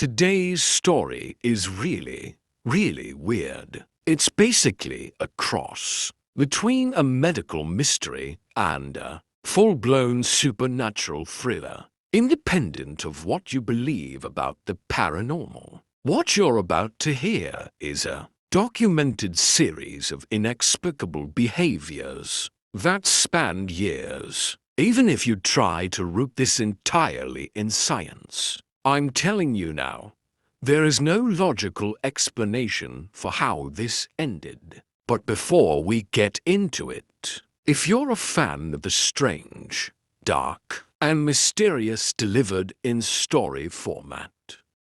Today's story is really weird. It's basically a cross between a medical mystery and a full-blown supernatural thriller, independent of what you believe about the paranormal. What you're about to hear is a documented series of inexplicable behaviors that spanned years. Even if you try to root this entirely in science, I'm telling you now, there is no logical explanation for how this ended. But before we get into it, if you're a fan of the strange, dark, and mysterious delivered in story format,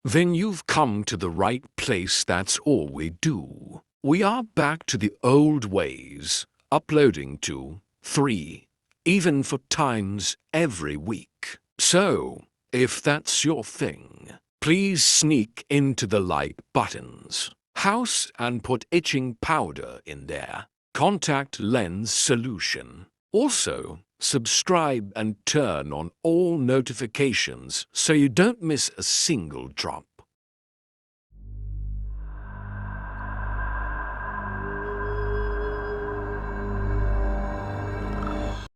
then you've come to the right place. That's all we do. We are back to the old ways, uploading to 3, even 4 times every week. So, if that's your thing, please sneak into the like buttons, house, and put itching powder in there. Contact lens solution. Also, subscribe and turn on all notifications so you don't miss a single drop.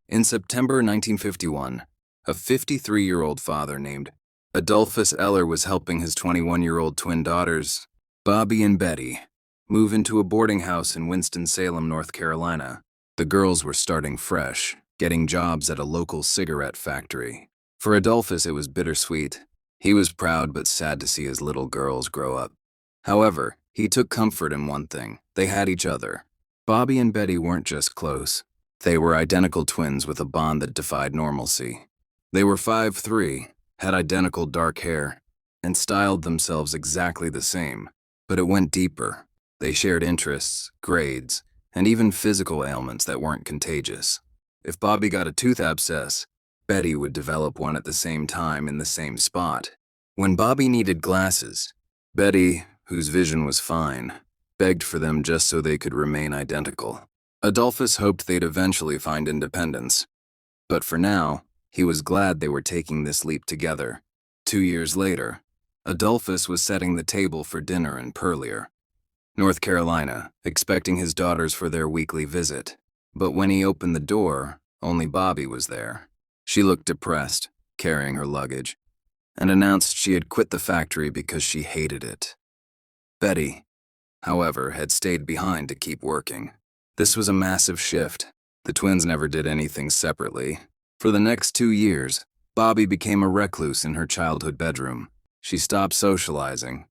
In September 1951, a 53-year-old father named Adolphus Eller was helping his 21-year-old twin daughters, Bobby and Betty, move into a boarding house in Winston-Salem, North Carolina. The girls were starting fresh, getting jobs at a local cigarette factory. For Adolphus, it was bittersweet. He was proud but sad to see his little girls grow up. However, he took comfort in one thing: they had each other. Bobby and Betty weren't just close. They were identical twins with a bond that defied normalcy. They were 5'3", had identical dark hair, and styled themselves exactly the same. But it went deeper. They shared interests, grades, and even physical ailments that weren't contagious. If Bobby got a tooth abscess, Betty would develop one at the same time in the same spot. When Bobby needed glasses, Betty, whose vision was fine, begged for them just so they could remain identical. Adolphus hoped they'd eventually find independence. But for now, he was glad they were taking this leap together. 2 years later, Adolphus was setting the table for dinner in Purlear, North Carolina, expecting his daughters for their weekly visit. But when he opened the door, only Bobby was there. She looked depressed, carrying her luggage, and announced she had quit the factory because she hated it. Betty, however, had stayed behind to keep working. This was a massive shift. The twins never did anything separately. For the next 2 years, Bobby became a recluse in her childhood bedroom. She stopped socializing,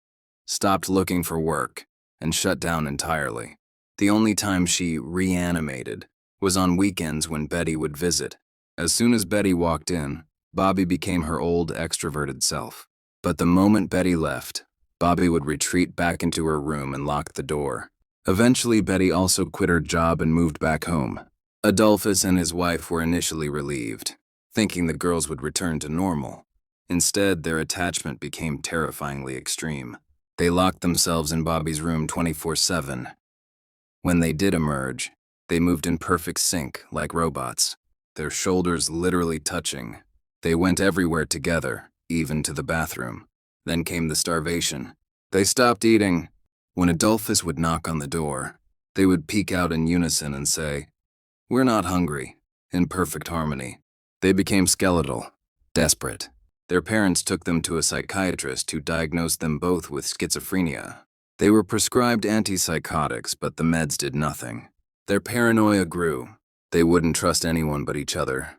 stopped looking for work, and shut down entirely. The only time she reanimated was on weekends when Betty would visit. As soon as Betty walked in, Bobby became her old extroverted self. But the moment Betty left, Bobby would retreat back into her room and lock the door. Eventually, Betty also quit her job and moved back home. Adolphus and his wife were initially relieved, thinking the girls would return to normal. Instead, their attachment became terrifyingly extreme. They locked themselves in Bobby's room 24/7. When they did emerge, they moved in perfect sync like robots, their shoulders literally touching. They went everywhere together, even to the bathroom. Then came the starvation. They stopped eating. When Adolphus would knock on the door, they would peek out in unison and say, "We're not hungry," in perfect harmony. They became skeletal, desperate. Their parents took them to a psychiatrist who diagnosed them both with schizophrenia. They were prescribed antipsychotics, but the meds did nothing. Their paranoia grew. They wouldn't trust anyone but each other.